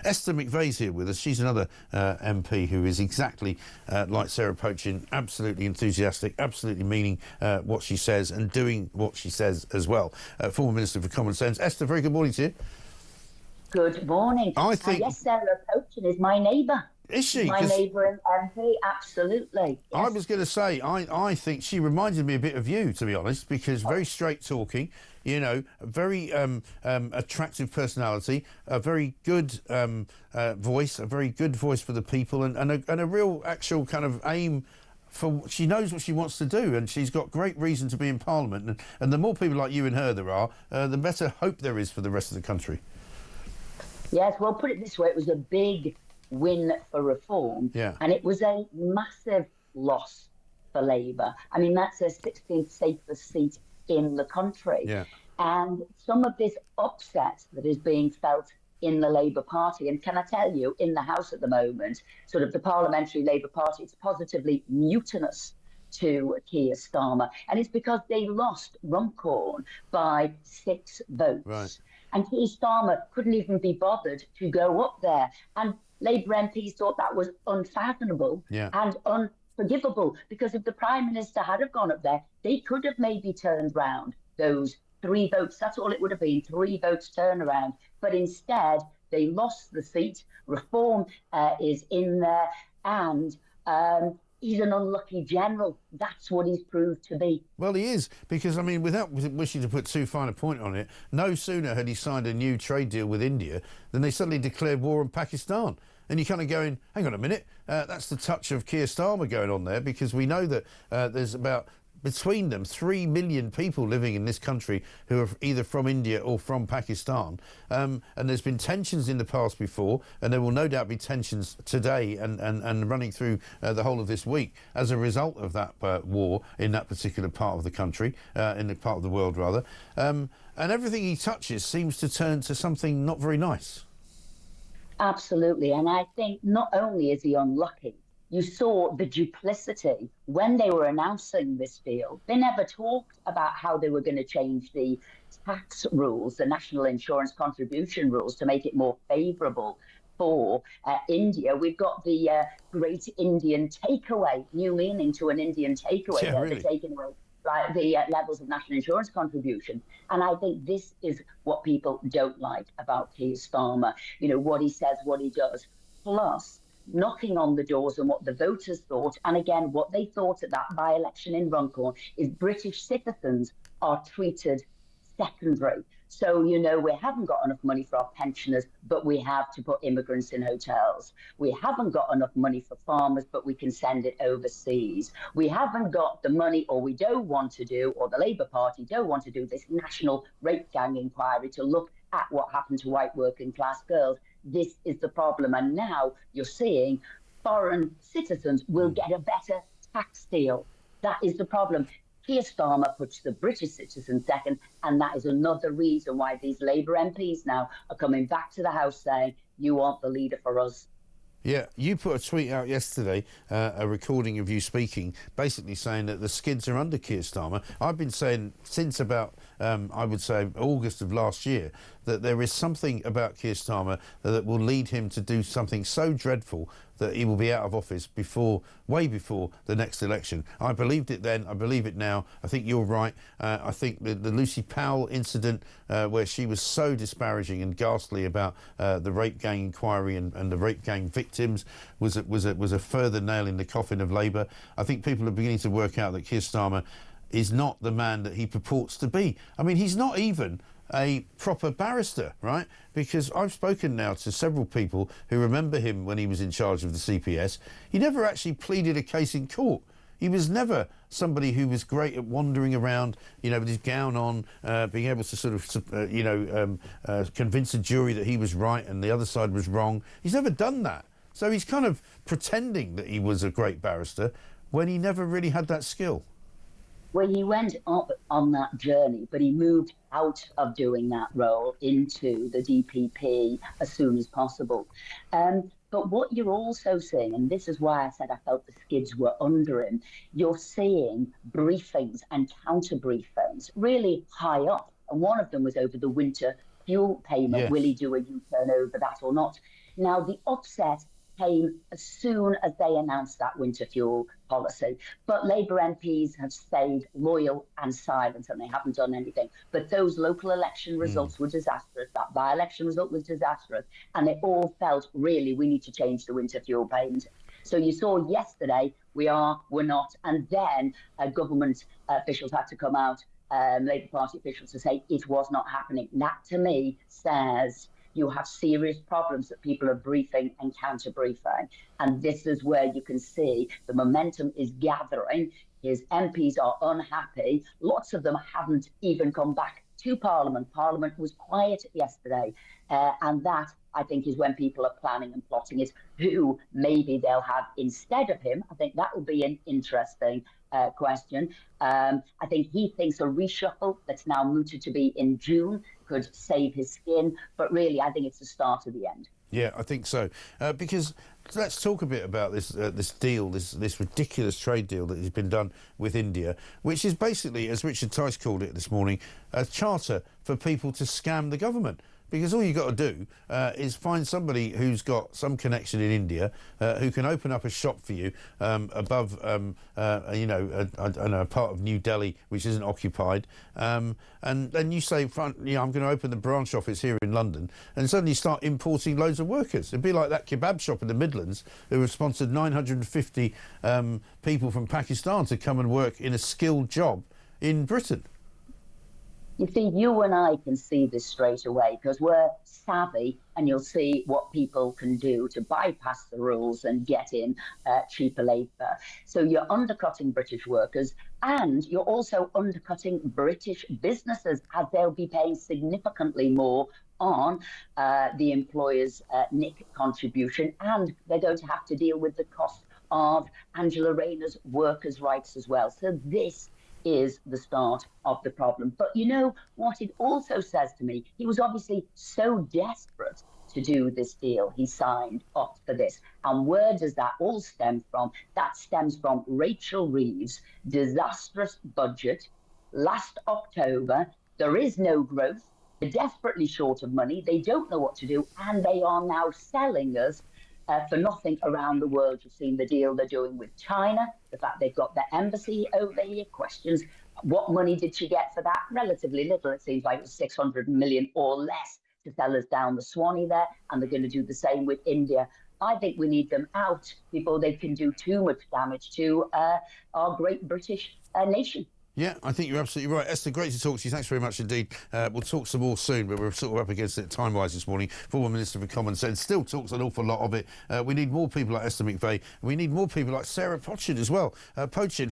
Esther McVeigh's here with us. She's another MP who is exactly like Sarah Pochin, absolutely enthusiastic, absolutely meaning what she says and doing what she says as well. Former Minister for Common Sense. Esther, very good morning to you. Good morning. I think... yes, Sarah Pochin is my neighbour. Is she? My neighbour and MP, absolutely. Yes. I was going to say, I think she reminded me a bit of you, to be honest, because very straight talking, you know, a very attractive personality, a very good voice, a very good voice for the people, and a real actual kind of aim for... She knows what she wants to do, and she's got great reason to be in Parliament. And the more people like you and her there are, the better hope there is for the rest of the country. Yes, well, put it this way, it was a big win for reform, and it was a massive loss for Labour. I mean, that's a 16th safest seat in the country. And some of this upset that is being felt in the Labour Party, and can I tell you, in the House at the moment, sort of the Parliamentary Labour Party, it's positively mutinous to Keir Starmer, and it's because they lost Runcorn by 6 votes. Right. And Keir Starmer couldn't even be bothered to go up there. And Labour MPs thought that was unfathomable and unforgivable, because if the Prime Minister had have gone up there, they could have maybe turned round those 3 votes. That's all it would have been, 3 votes turnaround. But instead, they lost the seat. Reform is in there, and he's an unlucky general. That's what he's proved to be. Well, he is, because, I mean, without wishing to put too fine a point on it, no sooner had he signed a new trade deal with India than they suddenly declared war on Pakistan. And you're kind of going, hang on a minute, that's the touch of Keir Starmer going on there, because we know that there's about... between them, 3 million people living in this country who are either from India or from Pakistan. And there's been tensions in the past before, and there will no doubt be tensions today and running through the whole of this week as a result of that war in that particular part of the country, in the part of the world, rather. And everything he touches seems to turn to something not very nice. Absolutely. And I think not only is he unlucky, you saw the duplicity when they were announcing this deal. They never talked about how they were going to change the tax rules, the national insurance contribution rules, to make it more favourable for India. We've got the Great Indian Takeaway, new meaning to an Indian takeaway. They're taking away the levels of national insurance contribution. And I think this is what people don't like about Keir Starmer. You know, what he says, what he does, plus knocking on the doors and what the voters thought. And again, what they thought at that by-election in Runcorn is British citizens are treated secondary. So, you know, we haven't got enough money for our pensioners, but we have to put immigrants in hotels. We haven't got enough money for farmers, but we can send it overseas. We haven't got the money, or we don't want to do, or the Labour Party don't want to do this national rape gang inquiry to look at what happened to white working class girls. This is the problem. And now you're seeing foreign citizens will get a better tax deal. That is the problem. Keir Starmer puts the British citizen second, and that is another reason why these Labour MPs now are coming back to the House saying, you aren't the leader for us. Yeah, you put a tweet out yesterday, a recording of you speaking, basically saying that the skids are under Keir Starmer. I've been saying since about, I would say, August of last year, that there is something about Keir Starmer that will lead him to do something so dreadful that he will be out of office way before the next election. I believed it then, I believe it now. I think you're right. I think the Lucy Powell incident, where she was so disparaging and ghastly about the rape gang inquiry and the rape gang victims, was a further nail in the coffin of Labour. I think people are beginning to work out that Keir Starmer is not the man that he purports to be. I mean, he's not even a proper barrister, right? Because I've spoken now to several people who remember him when he was in charge of the CPS. He never actually pleaded a case in court. He was never somebody who was great at wandering around, you know, with his gown on, being able to sort of, convince a jury that he was right and the other side was wrong. He's never done that. So he's kind of pretending that he was a great barrister when he never really had that skill. Well, he went up on that journey, but he moved out of doing that role into the DPP as soon as possible. But what you're also seeing, and this is why I said I felt the skids were under him, you're seeing briefings and counter briefings really high up. And one of them was over the winter fuel payment. Yes. Will he do a U-turn over that or not? Now, the upset came as soon as they announced that winter fuel policy. But Labour MPs have stayed loyal and silent, and they haven't done anything. But those local election results were disastrous. That by-election result was disastrous. And they all felt, really, we need to change the winter fuel payment. So you saw yesterday, we're not. And then government officials had to come out, Labour Party officials, to say it was not happening. That, to me, says you have serious problems that people are briefing and counter-briefing. And this is where you can see the momentum is gathering. His MPs are unhappy. Lots of them haven't even come back to Parliament. Parliament was quiet yesterday. And that, I think, is when people are planning and plotting is who maybe they'll have instead of him. I think that will be an interesting question. I think he thinks a reshuffle that's now mooted to be in June could save his skin. But really, I think it's the start of the end. Yeah, I think so. Because let's talk a bit about this deal, this ridiculous trade deal that has been done with India, which is basically, as Richard Tice called it this morning, a charter for people to scam the government. Because all you've got to do is find somebody who's got some connection in India who can open up a shop for you above, I don't know, a part of New Delhi which isn't occupied. And then you say, I'm going to open the branch office here in London, and suddenly you start importing loads of workers. It'd be like that kebab shop in the Midlands who have sponsored 950 people from Pakistan to come and work in a skilled job in Britain. You see, you and I can see this straight away because we're savvy, and you'll see what people can do to bypass the rules and get in cheaper labour. So you're undercutting British workers, and you're also undercutting British businesses, as they'll be paying significantly more on the employer's NIC contribution, and they're going to have to deal with the cost of Angela Rayner's workers' rights as well. So this is the start of the problem. But you know what it also says to me? He was obviously so desperate to do this deal. He signed up for this. And where does that all stem from? That stems from Rachel Reeves' disastrous budget last October. There is no growth. They're desperately short of money. They don't know what to do. And they are now selling us for nothing around the world. You've seen the deal they're doing with China, the fact they've got their embassy over here, questions, what money did she get for that? Relatively little. It seems like it was 600 million or less to sell us down the Swanee there, and they're going to do the same with India. I think we need them out before they can do too much damage to our great British nation. Yeah, I think you're absolutely right. Esther, great to talk to you. Thanks very much indeed. We'll talk some more soon, but we're sort of up against it time-wise this morning. Former Minister for Common Sense still talks an awful lot of it. We need more people like Esther McVeigh. We need more people like Sarah Pochin as well. Pochin,